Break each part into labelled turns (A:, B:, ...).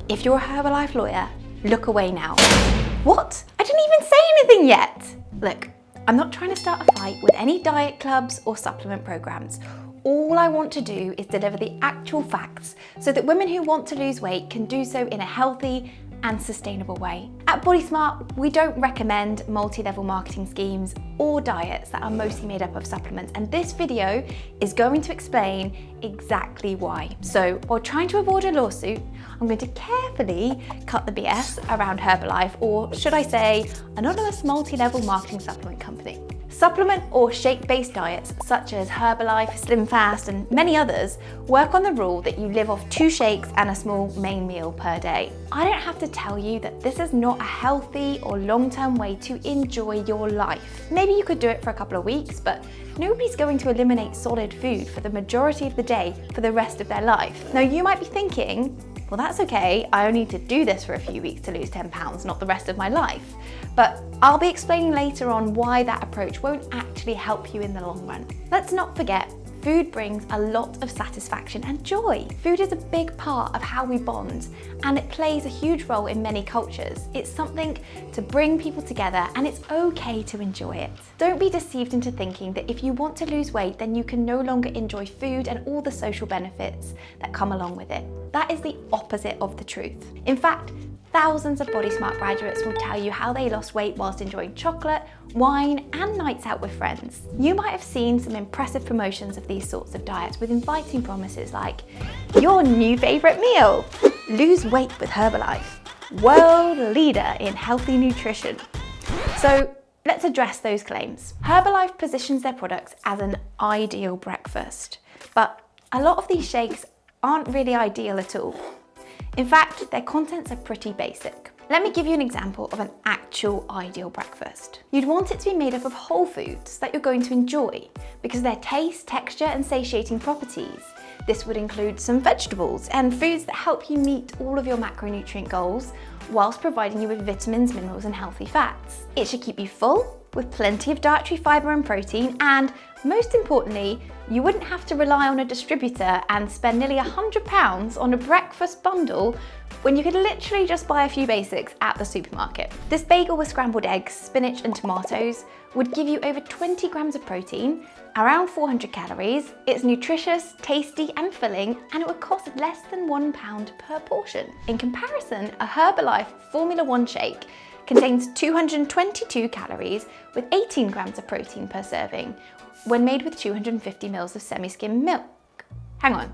A: If you're a Herbalife lawyer, look away now. What? I didn't even say anything yet. Look, I'm not trying to start a fight with any diet clubs or supplement programs. All I want to do is deliver the actual facts so that women who want to lose weight can do so in a healthy and sustainable way. At Body Smart, we don't recommend multi-level marketing schemes or diets that are mostly made up of supplements, and this video is going to explain exactly why. So while trying to avoid a lawsuit, I'm going to carefully cut the BS around Herbalife, or should I say, anonymous multi-level marketing supplement company. Supplement or shake-based diets such as Herbalife, Slim Fast, and many others work on the rule that you live off 2 shakes and a small main meal per day. I don't have to tell you that this is not a healthy or long-term way to enjoy your life. Maybe you could do it for a couple of weeks, but nobody's going to eliminate solid food for the majority of the day for the rest of their life. Now you might be thinking, well, that's okay, I only need to do this for a few weeks to lose 10 pounds, not the rest of my life. But I'll be explaining later on why that approach won't actually help you in the long run. Let's not forget, food brings a lot of satisfaction and joy. Food is a big part of how we bond, and it plays a huge role in many cultures. It's something to bring people together, and it's okay to enjoy it. Don't be deceived into thinking that if you want to lose weight, then you can no longer enjoy food and all the social benefits that come along with it. That is the opposite of the truth. In fact, thousands of Body Smart graduates will tell you how they lost weight whilst enjoying chocolate, wine, and nights out with friends. You might have seen some impressive promotions of these sorts of diets with inviting promises like, your new favourite meal, lose weight with Herbalife, world leader in healthy nutrition. So let's address those claims. Herbalife positions their products as an ideal breakfast, but a lot of these shakes aren't really ideal at all. In fact, their contents are pretty basic. Let me give you an example of an actual ideal breakfast. You'd want it to be made up of whole foods that you're going to enjoy because of their taste, texture, and satiating properties. This would include some vegetables and foods that help you meet all of your macronutrient goals whilst providing you with vitamins, minerals, and healthy fats. It should keep you full with plenty of dietary fibre and protein, and most importantly, you wouldn't have to rely on a distributor and spend nearly £100 on a breakfast bundle when you could literally just buy a few basics at the supermarket. This bagel with scrambled eggs, spinach, and tomatoes would give you over 20 grams of protein, around 400 calories. It's nutritious, tasty, and filling, and it would cost less than £1 per portion. In comparison, a Herbalife Formula 1 shake contains 222 calories with 18 grams of protein per serving when made with 250 mils of semi-skim milk. Hang on,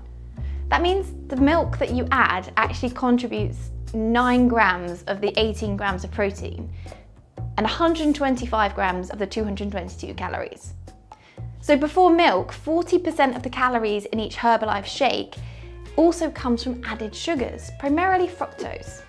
A: that means the milk that you add actually contributes 9 grams of the 18 grams of protein and 125 grams of the 222 calories. So before milk, 40% of the calories in each Herbalife shake also comes from added sugars, primarily fructose.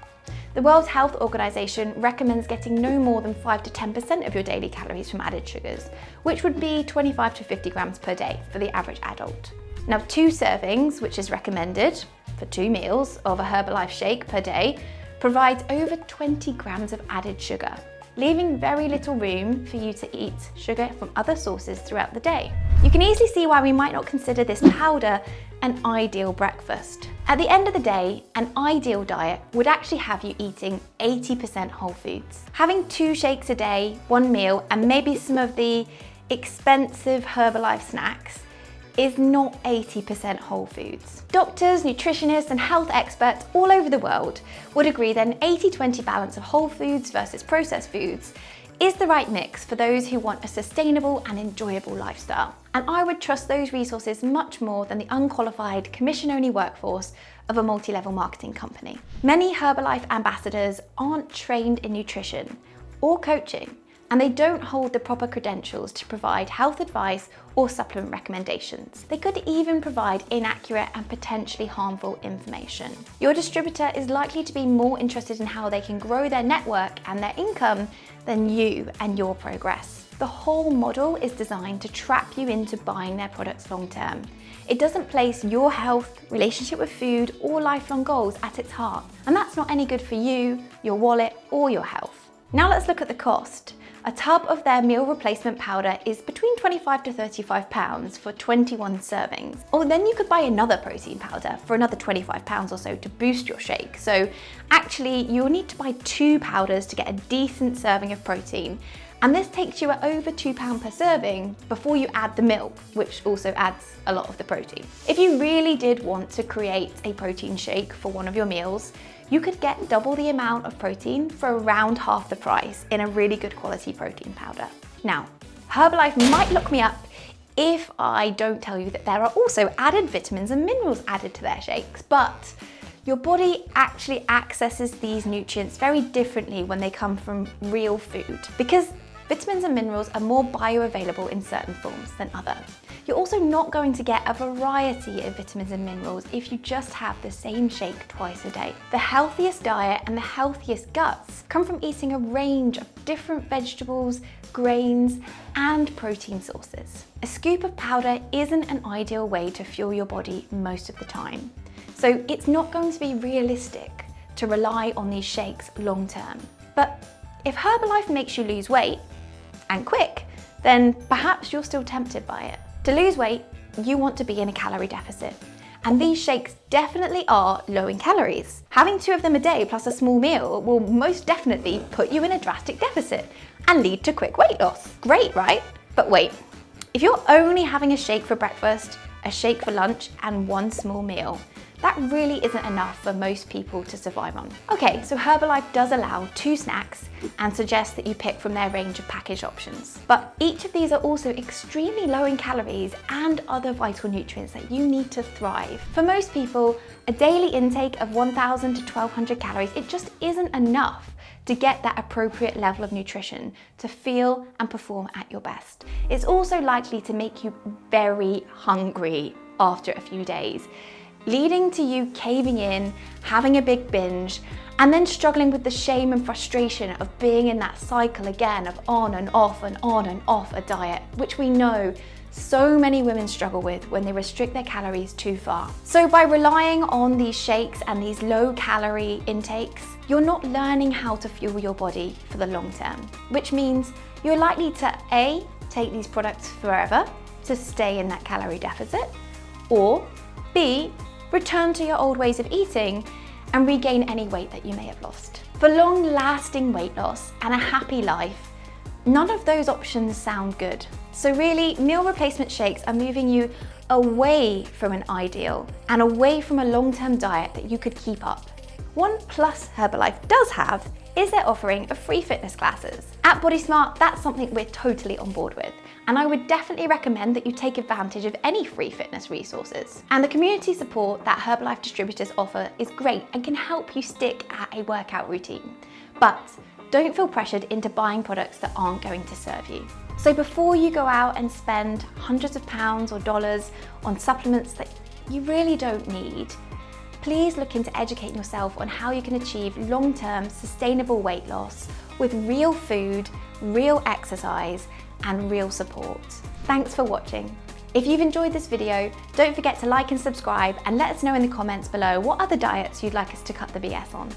A: The World Health Organization recommends getting no more than 5 to 10% of your daily calories from added sugars, which would be 25 to 50 grams per day for the average adult. Now, 2 servings, which is recommended for 2 meals of a Herbalife shake per day, provides over 20 grams of added sugar, leaving very little room for you to eat sugar from other sources throughout the day. You can easily see why we might not consider this powder an ideal breakfast. At the end of the day, an ideal diet would actually have you eating 80% whole foods. Having 2 shakes a day, 1 meal, and maybe some of the expensive Herbalife snacks is not 80% whole foods. Doctors, nutritionists, and health experts all over the world would agree that an 80-20 balance of whole foods versus processed foods is the right mix for those who want a sustainable and enjoyable lifestyle. And I would trust those resources much more than the unqualified, commission-only workforce of a multi-level marketing company. Many Herbalife ambassadors aren't trained in nutrition or coaching, and they don't hold the proper credentials to provide health advice or supplement recommendations. They could even provide inaccurate and potentially harmful information. Your distributor is likely to be more interested in how they can grow their network and their income than you and your progress. The whole model is designed to trap you into buying their products long term. It doesn't place your health, relationship with food, or lifelong goals at its heart, and that's not any good for you, your wallet, or your health. Now let's look at the cost. A tub of their meal replacement powder is between 25 to 35 pounds for 21 servings. Or then you could buy another protein powder for another 25 pounds or so to boost your shake. So actually you'll need to buy 2 powders to get a decent serving of protein. And this takes you at over £2 per serving before you add the milk, which also adds a lot of the protein. If you really did want to create a protein shake for one of your meals, you could get double the amount of protein for around half the price in a really good quality protein powder. Now, Herbalife might look me up if I don't tell you that there are also added vitamins and minerals added to their shakes, but your body actually accesses these nutrients very differently when they come from real food, because vitamins and minerals are more bioavailable in certain forms than others. You're also not going to get a variety of vitamins and minerals if you just have the same shake twice a day. The healthiest diet and the healthiest guts come from eating a range of different vegetables, grains, and protein sources. A scoop of powder isn't an ideal way to fuel your body most of the time. So it's not going to be realistic to rely on these shakes long term. But if Herbalife makes you lose weight, and quick, then perhaps you're still tempted by it. To lose weight, you want to be in a calorie deficit. And these shakes definitely are low in calories. Having 2 of them a day plus a small meal will most definitely put you in a drastic deficit and lead to quick weight loss. Great, right? But wait, if you're only having a shake for breakfast, a shake for lunch, and 1 small meal, that really isn't enough for most people to survive on. Okay, so Herbalife does allow 2 snacks and suggests that you pick from their range of package options. But each of these are also extremely low in calories and other vital nutrients that you need to thrive. For most people, a daily intake of 1,000 to 1,200 calories, it just isn't enough to get that appropriate level of nutrition to feel and perform at your best. It's also likely to make you very hungry after a few days, leading to you caving in, having a big binge, and then struggling with the shame and frustration of being in that cycle again of on and off and on and off a diet, which we know so many women struggle with when they restrict their calories too far. So by relying on these shakes and these low calorie intakes, you're not learning how to fuel your body for the long term, which means you're likely to A, take these products forever to stay in that calorie deficit, or B, return to your old ways of eating and regain any weight that you may have lost. For long-lasting weight loss and a happy life, none of those options sound good. So really, meal replacement shakes are moving you away from an ideal and away from a long-term diet that you could keep up. One plus Herbalife does have is their offering of free fitness classes. At Body Smart, that's something we're totally on board with. And I would definitely recommend that you take advantage of any free fitness resources. And the community support that Herbalife distributors offer is great and can help you stick at a workout routine. But don't feel pressured into buying products that aren't going to serve you. So before you go out and spend hundreds of pounds or dollars on supplements that you really don't need, please look into educating yourself on how you can achieve long-term sustainable weight loss with real food, real exercise, and real support. Thanks for watching. If you've enjoyed this video, don't forget to like and subscribe and let us know in the comments below what other diets you'd like us to cut the BS on.